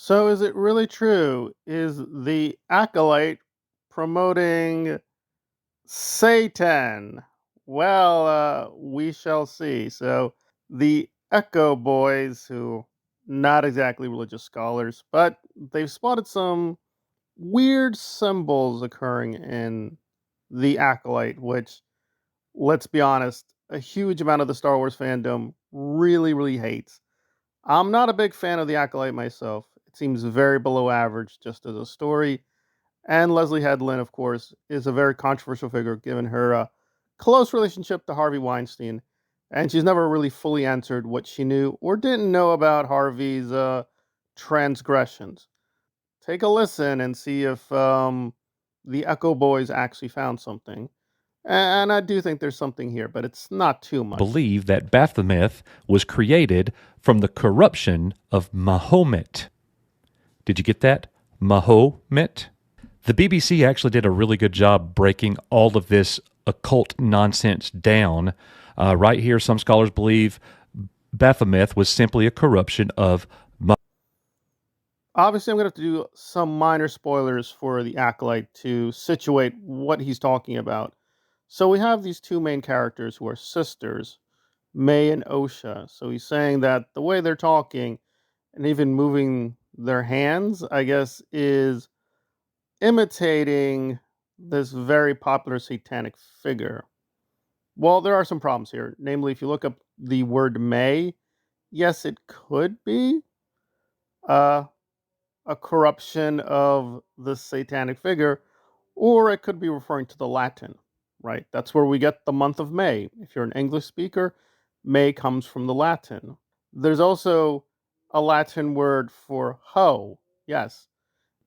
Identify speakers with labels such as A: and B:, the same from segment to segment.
A: So is it really true? Is the Acolyte promoting Satan? Well, we shall see. So the Echo Boys, who not exactly religious scholars, but they've spotted some weird symbols occurring in the Acolyte, which, let's be honest, a huge amount of the Star Wars fandom really hates. I'm not a big fan of The Acolyte myself. It seems very below average just as a story. And Leslye Headland, of course, is a very controversial figure given her close relationship to Harvey Weinstein. And she's never really fully answered what she knew or didn't know about Harvey's transgressions. Take a listen and see if the Echo Boys actually found something. And I do think there's something here, but it's not too much.
B: Believe that Baphomet was created from the corruption of Mahomet. Did you get that? Mahomet? The BBC actually did a really good job breaking all of this occult nonsense down. Right here, some scholars believe Baphomet was simply a corruption of
A: Obviously, I'm going to have to do some minor spoilers for the Acolyte to situate what he's talking about. So we have these two main characters who are sisters, May and Osha. So he's saying that the way they're talking and even moving their hands, I guess, is imitating this very popular satanic figure. Well, there are some problems here. Namely, if you look up the word May, yes, it could be uh, a corruption of the satanic figure, or it could be referring to the Latin, right? That's where we get the month of May. If you're an English speaker, May comes from the Latin. There's also a Latin word for ho. Yes,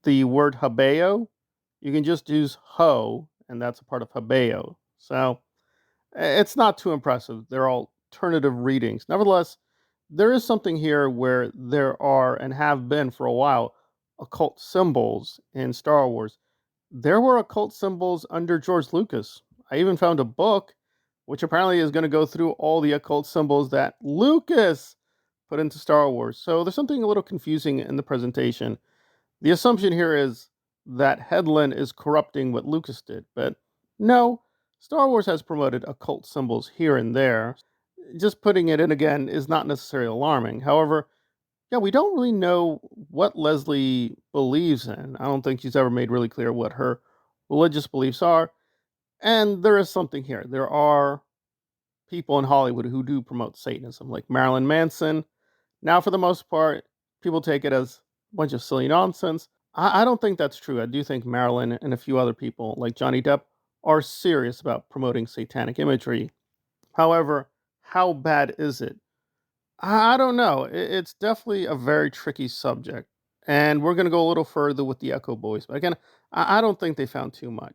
A: the word habeo, you can just use ho, and that's a part of habeo. So it's not too impressive. They're alternative readings. Nevertheless, there is something here where there are and have been for a while occult symbols in Star Wars. There were occult symbols under George Lucas. I even found a book which apparently is going to go through all the occult symbols that Lucas put into Star Wars. So there's something a little confusing in the presentation. The assumption here is that Headland is corrupting what Lucas did, but no, Star Wars has promoted occult symbols here and there. Just putting it in again is not necessarily alarming. However, yeah, we don't really know what Leslye believes in. I don't think she's ever made really clear what her religious beliefs are. And there is something here. There are people in Hollywood who do promote Satanism, like Marilyn Manson. Now, for the most part, people take it as a bunch of silly nonsense. I don't think that's true. I do think Marilyn and a few other people, like Johnny Depp, are serious about promoting satanic imagery. However, how bad is it? I don't know. It's definitely a very tricky subject. And we're going to go a little further with the Echo Boys. But again, I don't think they found too much.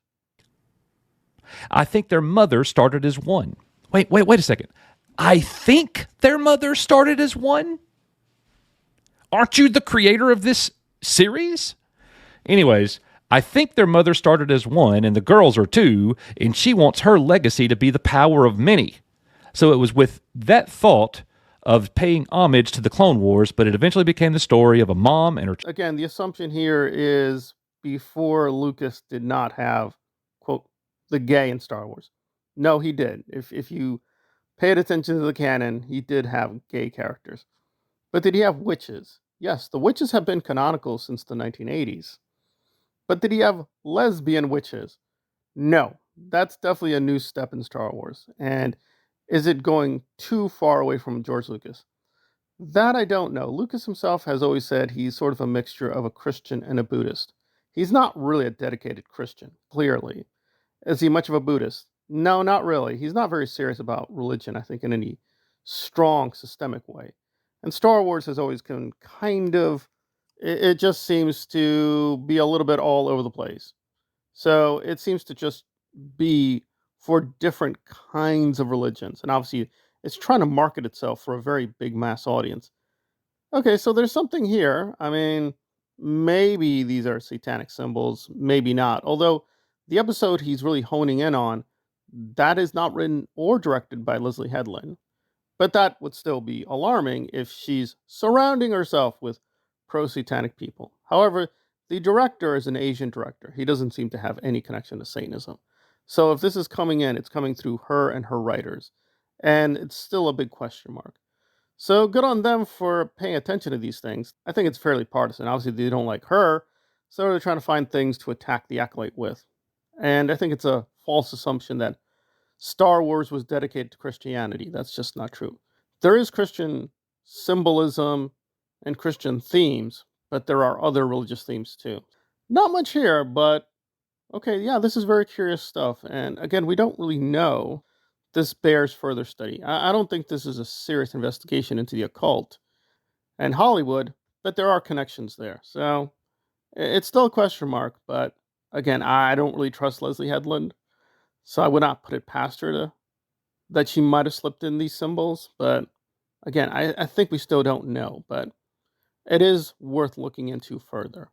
B: I think their mother started as one. Wait a second. I think their mother started as one? Aren't you the creator of this series? Anyways, I think their mother started as one and the girls are two, and she wants her legacy to be the power of many. So it was with that thought of paying homage to the Clone Wars, but it eventually became the story of a mom and her.
A: Again, the assumption here is before Lucas did not have, quote, the gay in Star Wars. No, he did. If you paid attention to the canon, he did have gay characters. But did he have witches? Yes, the witches have been canonical since the 1980s. But did he have lesbian witches? No. That's definitely a new step in Star Wars. And is it going too far away from George Lucas? That I don't know. Lucas himself has always said he's sort of a mixture of a Christian and a Buddhist. He's not really a dedicated Christian, clearly. Is he much of a Buddhist? No, not really. He's not very serious about religion, I think, in any strong, systemic way. And Star Wars has always been kind of, it just seems to be a little bit all over the place. So it seems to just be for different kinds of religions. And obviously, it's trying to market itself for a very big mass audience. Okay, so there's something here. I mean, maybe these are satanic symbols, maybe not. Although the episode he's really honing in on, that is not written or directed by Leslye Headland. But that would still be alarming if she's surrounding herself with pro-satanic people. However, the director is an Asian director. He doesn't seem to have any connection to Satanism. So if this is coming in, it's coming through her and her writers. And it's still a big question mark. So good on them for paying attention to these things. I think it's fairly partisan. Obviously, they don't like her, so they're trying to find things to attack the Acolyte with. And I think it's a false assumption that Star Wars was dedicated to Christianity. That's just not true. There is Christian symbolism and Christian themes, but there are other religious themes too. Not much here, but okay, yeah, this is very curious stuff. And again, we don't really know. This bears further study. I don't think this is a serious investigation into the occult and Hollywood, but there are connections there. So it's still a question mark, but again, I don't really trust Leslye Headland, so I would not put it past her that she might have slipped in these symbols. But again, I think we still don't know, but it is worth looking into further.